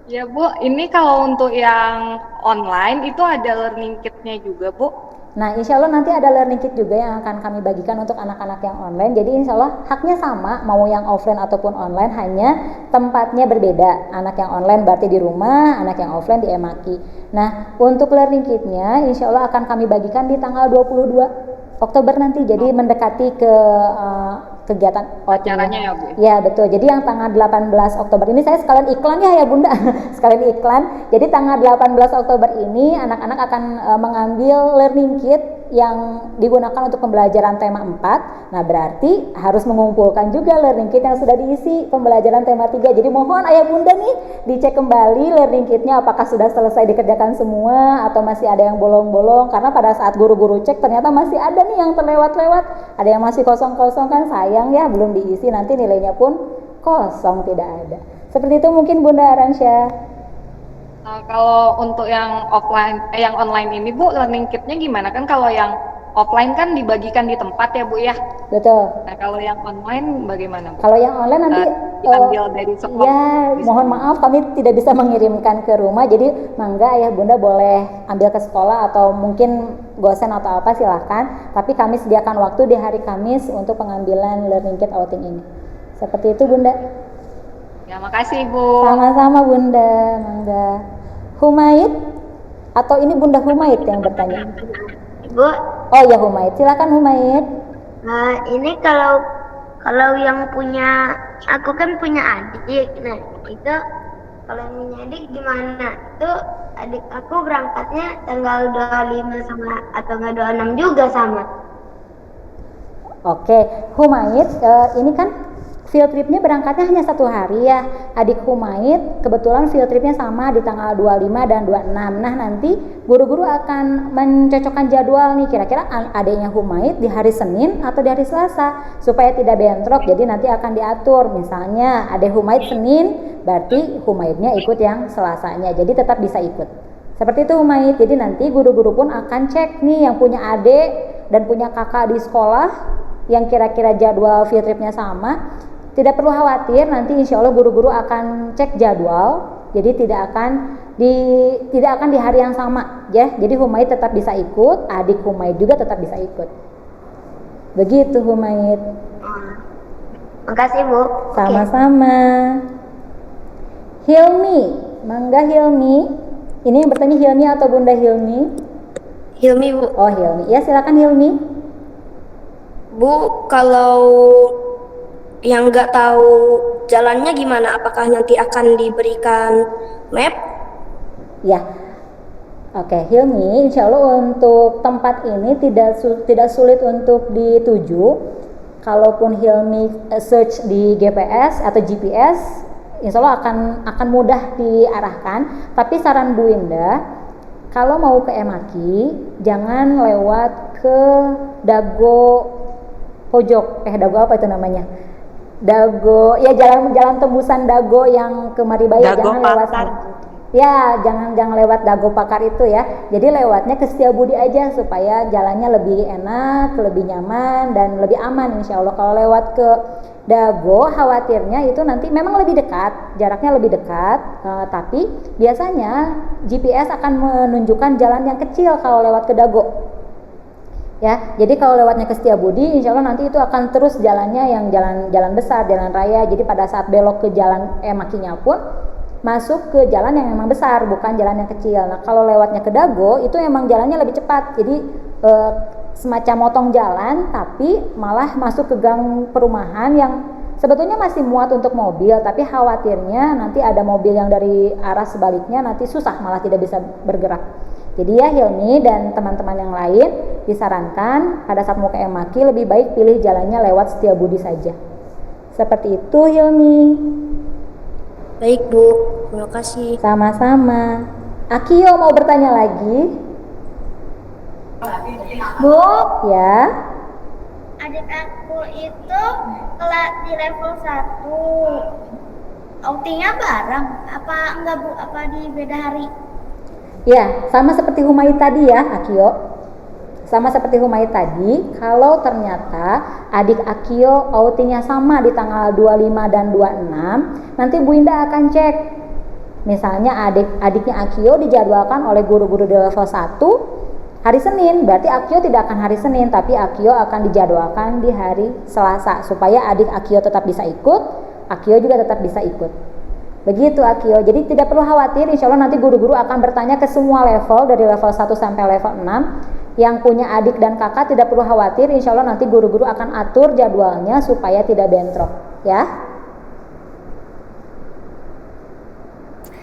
Speaker 9: Ya Bu, ini kalau untuk yang online itu ada learning kitnya juga Bu.
Speaker 1: Nah, insya Allah nanti ada learning kit juga yang akan kami bagikan untuk anak-anak yang online. Jadi insya Allah haknya sama, mau yang offline ataupun online, hanya tempatnya berbeda. Anak yang online berarti di rumah, anak yang offline di Emaki. Nah, untuk learning kitnya insya Allah akan kami bagikan di tanggal 22 Oktober nanti. Jadi mendekati ke kegiatan
Speaker 9: acaranya ya Bu?
Speaker 1: Ya betul, jadi yang tanggal 18 Oktober ini saya sekalian iklan ya Bunda sekalian iklan. Jadi tanggal 18 Oktober ini anak-anak akan mengambil learning kit yang digunakan untuk pembelajaran tema 4. Nah berarti harus mengumpulkan juga learning kit yang sudah diisi pembelajaran tema 3. Jadi mohon ayah bunda nih dicek kembali learning kitnya apakah sudah selesai dikerjakan semua atau masih ada yang bolong-bolong, karena pada saat guru-guru cek ternyata masih ada nih yang terlewat-lewat, ada yang masih kosong-kosong, kan sayang ya belum diisi, nanti nilainya pun kosong, tidak ada. Seperti itu mungkin Bunda Aransya.
Speaker 9: Kalau untuk yang offline, yang online ini Bu, learning kitnya gimana? Kan kalau yang offline kan dibagikan di tempat ya Bu ya?
Speaker 1: Betul.
Speaker 9: Nah kalau yang online bagaimana Bu?
Speaker 1: Kalau yang online nanti
Speaker 9: diambil dari sekolah.
Speaker 1: Ya, mohon maaf kami tidak bisa mengirimkan ke rumah, jadi mangga ayah bunda boleh ambil ke sekolah atau mungkin gosen atau apa silahkan, tapi kami sediakan waktu di hari Kamis untuk pengambilan learning kit outing ini. Seperti itu Bunda.
Speaker 9: Ya makasih Bu.
Speaker 1: Sama-sama Bunda, mangga. Humaid atau ini Bunda Humaid yang bertanya?
Speaker 4: Bu,
Speaker 1: Oh ya Humaid, silakan Humaid.
Speaker 4: nah ini kalau yang punya, aku kan punya adik, nah itu kalau yang punya adik gimana? Itu adik aku berangkatnya tanggal 25 sama atau enggak 26 juga sama.
Speaker 1: Oke, Humaid, ini kan field tripnya berangkatnya hanya 1 hari ya. Adik Humaid kebetulan field tripnya sama di tanggal 25 dan 26. Nah nanti guru-guru akan mencocokkan jadwal nih, kira-kira adiknya Humaid di hari Senin atau di hari Selasa supaya tidak bentrok. Jadi nanti akan diatur, misalnya adik Humaid Senin, berarti Humaidnya ikut yang Selasanya, jadi tetap bisa ikut. Seperti itu Humaid. Jadi nanti guru-guru pun akan cek nih yang punya adik dan punya kakak di sekolah yang kira-kira jadwal field tripnya sama. Tidak perlu khawatir, nanti insya Allah guru-guru akan cek jadwal, jadi tidak akan di hari yang sama ya. Jadi Humaid tetap bisa ikut, adik Humaid juga tetap bisa ikut. Begitu Humaid.
Speaker 4: Makasih Bu.
Speaker 1: Sama-sama. Hilmi, mangga Hilmi. Ini yang bertanya Hilmi atau Bunda Hilmi?
Speaker 2: Hilmi Bu.
Speaker 1: Oh Hilmi, ya silakan Hilmi.
Speaker 2: Bu, kalau yang nggak tahu jalannya gimana? Apakah nanti akan diberikan map?
Speaker 1: Ya, oke Hilmi, insya Allah untuk tempat ini tidak sulit untuk dituju. Kalaupun Hilmi search di GPS atau GPS, insya Allah akan mudah diarahkan. Tapi saran Bu Indah, kalau mau ke Emaki, jangan lewat ke Dago Pojok. Dago apa itu namanya? Dago, ya jalan tembusan Dago yang ke Maribaya, jangan lewat sana. Ya, jangan lewat Dago Pakar itu ya. Jadi lewatnya ke Setiabudi aja supaya jalannya lebih enak, lebih nyaman dan lebih aman insya Allah. Kalau lewat ke Dago, khawatirnya itu nanti memang lebih dekat, jaraknya lebih dekat, tapi biasanya GPS akan menunjukkan jalan yang kecil kalau lewat ke Dago. Ya, jadi kalau lewatnya ke Setiabudi, insya Allah nanti itu akan terus jalannya yang jalan besar, jalan raya. Jadi pada saat belok ke jalan Makinya pun masuk ke jalan yang memang besar, bukan jalan yang kecil. Nah, kalau lewatnya ke Dago itu emang jalannya lebih cepat. Jadi semacam motong jalan, tapi malah masuk ke gang perumahan yang sebetulnya masih muat untuk mobil, tapi khawatirnya nanti ada mobil yang dari arah sebaliknya nanti susah, malah tidak bisa bergerak. Jadi ya Hilmi dan teman-teman yang lain disarankan pada saat mau ke Emaki lebih baik pilih jalannya lewat Setiabudi saja. Seperti itu Hilmi.
Speaker 2: Baik Bu, terima kasih.
Speaker 1: Sama-sama. Akio mau bertanya lagi?
Speaker 4: Bu,
Speaker 1: Ya.
Speaker 4: adik aku itu kelas di level 1. Outingnya bareng. Apa enggak Bu? Apa di beda hari?
Speaker 1: Ya, sama seperti Humay tadi ya, Akio. Sama seperti Humay tadi, kalau ternyata adik Akio outingnya sama di tanggal 25 dan 26, nanti Bu Indah akan cek. Misalnya adiknya Akio dijadwalkan oleh guru-guru di level 1 hari Senin, berarti Akio tidak akan hari Senin, tapi Akio akan dijadwalkan di hari Selasa supaya adik Akio tetap bisa ikut, Akio juga tetap bisa ikut. Begitu Akio, jadi tidak perlu khawatir, insya Allah nanti guru-guru akan bertanya ke semua level dari level 1 sampai level 6. Yang punya adik dan kakak tidak perlu khawatir, insya Allah nanti guru-guru akan atur jadwalnya supaya tidak bentrok, ya.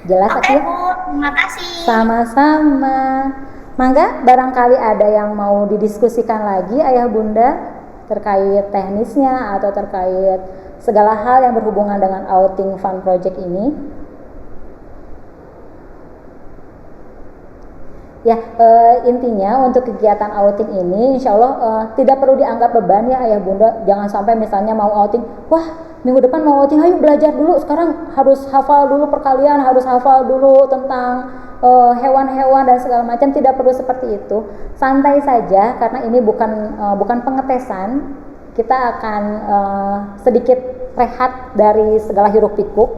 Speaker 1: Jelas
Speaker 4: Oke
Speaker 1: Akio?
Speaker 4: Bu, terima kasih.
Speaker 1: Sama-sama. Mangga, barangkali ada yang mau didiskusikan lagi ayah bunda terkait teknisnya atau terkait segala hal yang berhubungan dengan outing fun project ini. Ya, intinya untuk kegiatan outing ini insya Allah tidak perlu dianggap beban ya ayah bunda. Jangan sampai misalnya mau outing, wah minggu depan mau outing, ayo belajar dulu, sekarang harus hafal dulu perkalian, harus hafal dulu tentang hewan-hewan dan segala macam. Tidak perlu seperti itu, santai saja karena ini bukan pengetesan. Kita akan sedikit rehat dari segala hiruk pikuk,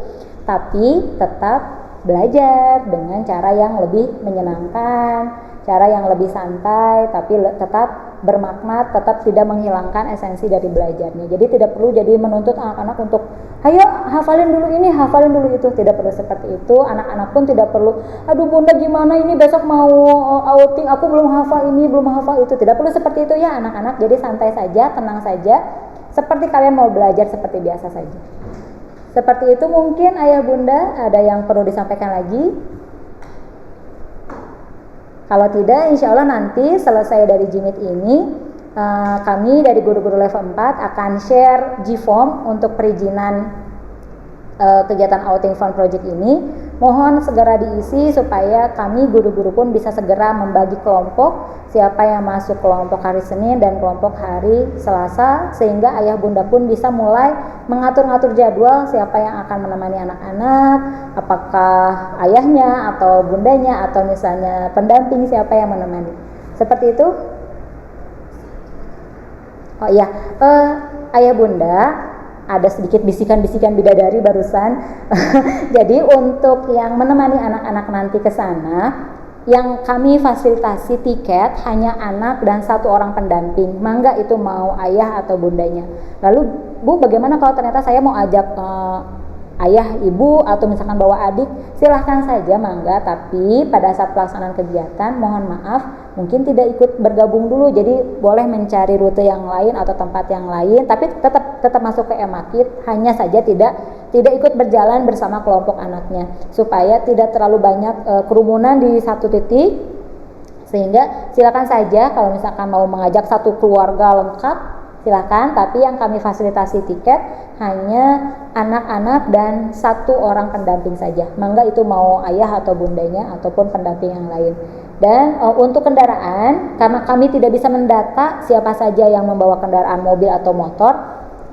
Speaker 1: tapi tetap belajar dengan cara yang lebih menyenangkan, cara yang lebih santai, tapi tetap bermakna, tetap tidak menghilangkan esensi dari belajarnya. Jadi tidak perlu jadi menuntut anak-anak untuk ayo hafalin dulu ini, hafalin dulu itu. Tidak perlu seperti itu. Anak-anak pun tidak perlu, aduh bunda gimana ini besok mau outing, aku belum hafal ini, belum hafal itu. Tidak perlu seperti itu ya anak-anak. Jadi santai saja, tenang saja, seperti kalian mau belajar seperti biasa saja. Seperti itu mungkin ayah bunda, ada yang perlu disampaikan lagi? Kalau tidak, insya Allah nanti selesai dari Jimit ini, kami dari guru-guru level 4 akan share G-Form untuk perizinan kegiatan outing fun project ini. Mohon segera diisi supaya kami guru-guru pun bisa segera membagi kelompok, siapa yang masuk kelompok hari Senin dan kelompok hari Selasa, sehingga ayah bunda pun bisa mulai mengatur-ngatur jadwal siapa yang akan menemani anak-anak, apakah ayahnya atau bundanya atau misalnya pendamping siapa yang menemani. Seperti itu. Oh iya, ayah bunda, ada sedikit bisikan-bisikan bidadari barusan. Jadi untuk yang menemani anak-anak nanti ke sana, yang kami fasilitasi tiket hanya anak dan 1 orang pendamping. Mangga itu mau ayah atau bundanya. Lalu Bu, bagaimana kalau ternyata saya mau ajak ayah, ibu atau misalkan bawa adik, silahkan saja mangga, tapi pada saat pelaksanaan kegiatan mohon maaf mungkin tidak ikut bergabung dulu, jadi boleh mencari rute yang lain atau tempat yang lain, tapi tetap masuk ke emakit, hanya saja tidak ikut berjalan bersama kelompok anaknya supaya tidak terlalu banyak kerumunan di satu titik. Sehingga silakan saja kalau misalkan mau mengajak satu keluarga lengkap silakan, tapi yang kami fasilitasi tiket hanya anak-anak dan 1 orang pendamping saja. Mangga itu mau ayah atau bundanya ataupun pendamping yang lain. Dan untuk kendaraan, karena kami tidak bisa mendata siapa saja yang membawa kendaraan mobil atau motor,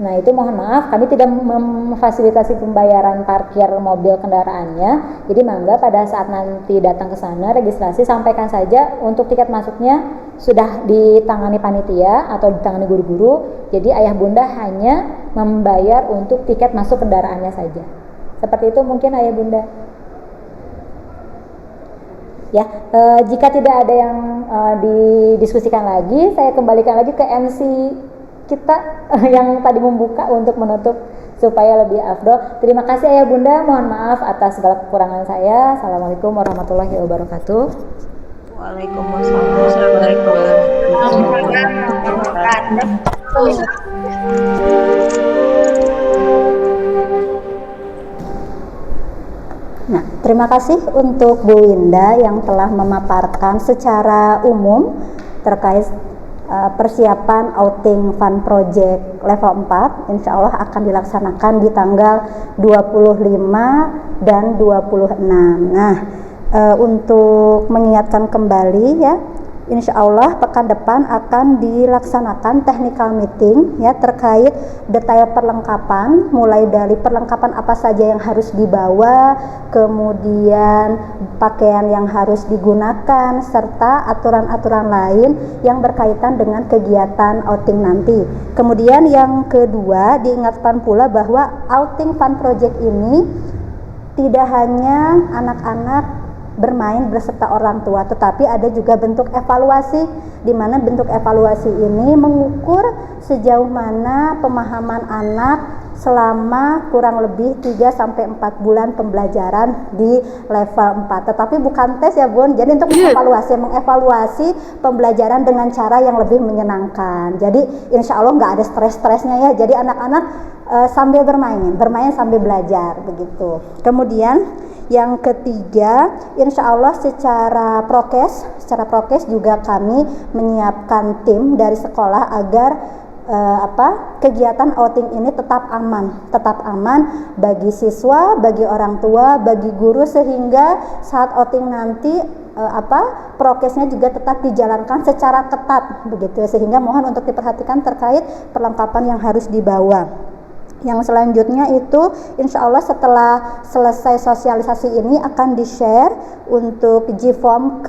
Speaker 1: nah itu mohon maaf kami tidak memfasilitasi pembayaran parkir mobil kendaraannya. Jadi mangga pada saat nanti datang ke sana registrasi, sampaikan saja untuk tiket masuknya sudah ditangani panitia atau ditangani guru-guru. Jadi ayah bunda hanya membayar untuk tiket masuk kendaraannya saja. Seperti itu mungkin ayah bunda. Ya, jika tidak ada yang didiskusikan lagi, saya kembalikan lagi ke MC kita yang tadi membuka untuk menutup supaya lebih afdol. Terima kasih ayah bunda, mohon maaf atas segala kekurangan saya. Assalamualaikum warahmatullahi wabarakatuh.
Speaker 3: Waalaikumsalam warahmatullahi wabarakatuh.
Speaker 1: Nah, terima kasih untuk Bu Winda yang telah memaparkan secara umum terkait
Speaker 10: persiapan outing fun project level 4 insya Allah akan dilaksanakan di tanggal 25 dan 26. Nah, untuk mengingatkan kembali ya, insya Allah pekan depan akan dilaksanakan technical meeting ya terkait detail perlengkapan, mulai dari perlengkapan apa saja yang harus dibawa, kemudian pakaian yang harus digunakan, serta aturan-aturan lain yang berkaitan dengan kegiatan outing nanti. Kemudian yang kedua, diingatkan pula bahwa outing fun project ini tidak hanya anak-anak bermain beserta orang tua, tetapi ada juga bentuk evaluasi, di mana bentuk evaluasi ini mengukur sejauh mana pemahaman anak selama kurang lebih 3-4 bulan pembelajaran di level 4. Tetapi bukan tes ya Bun, jadi untuk mengevaluasi pembelajaran dengan cara yang lebih menyenangkan. Jadi insya Allah nggak ada stres-stresnya ya, jadi anak-anak sambil bermain sambil belajar begitu. Kemudian yang ketiga, insya Allah secara prokes juga kami menyiapkan tim dari sekolah agar kegiatan outing ini tetap aman bagi siswa, bagi orang tua, bagi guru, sehingga saat outing nanti prokesnya juga tetap dijalankan secara ketat begitu, sehingga mohon untuk diperhatikan terkait perlengkapan yang harus dibawa. Yang selanjutnya itu insya Allah setelah selesai sosialisasi ini akan di-share untuk G-form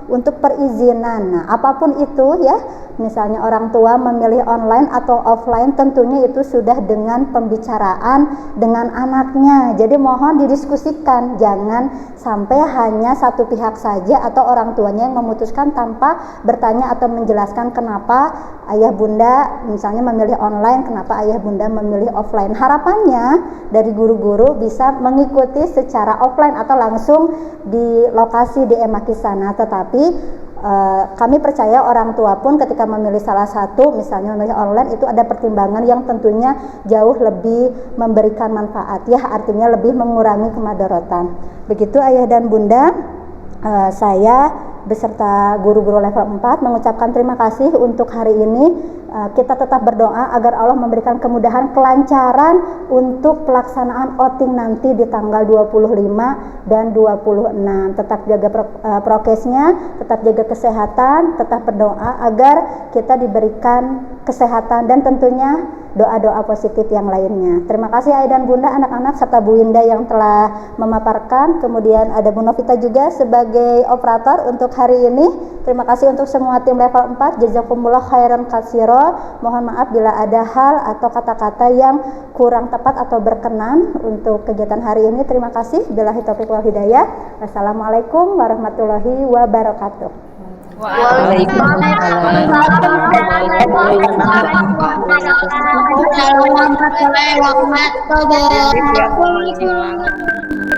Speaker 10: untuk perizinan. Nah, apapun itu ya, misalnya orang tua memilih online atau offline, tentunya itu sudah dengan pembicaraan dengan anaknya. Jadi mohon didiskusikan, jangan sampai hanya satu pihak saja atau orang tuanya yang memutuskan tanpa bertanya atau menjelaskan kenapa ayah bunda misalnya memilih online, kenapa ayah bunda memilih offline. Harapannya dari guru-guru bisa mengikuti secara offline atau langsung di lokasi di Emaki sana, tetapi kami percaya orang tua pun ketika memilih salah satu, misalnya memilih online, itu ada pertimbangan yang tentunya jauh lebih memberikan manfaat ya, artinya lebih mengurangi kemadharatan. Begitu ayah dan bunda, saya beserta guru-guru level 4 mengucapkan terima kasih untuk hari ini. Kita tetap berdoa agar Allah memberikan kemudahan, kelancaran untuk pelaksanaan outing nanti di tanggal 25 dan 26. Tetap jaga prokesnya, tetap jaga kesehatan, tetap berdoa agar kita diberikan kesehatan dan tentunya doa-doa positif yang lainnya. Terima kasih ayah dan bunda, anak-anak, serta Bu Winda yang telah memaparkan. Kemudian ada Bu Novita juga sebagai operator untuk hari ini. Terima kasih untuk semua tim level 4. Jazakumullah khairan katsira. Mohon maaf bila ada hal atau kata-kata yang kurang tepat atau berkenan untuk kegiatan hari ini. Terima kasih. Billahi taufiq wal hidayah. Wassalamualaikum warahmatullahi wabarakatuh.
Speaker 5: Waalaikumsalam warahmatullahi wabarakatuh.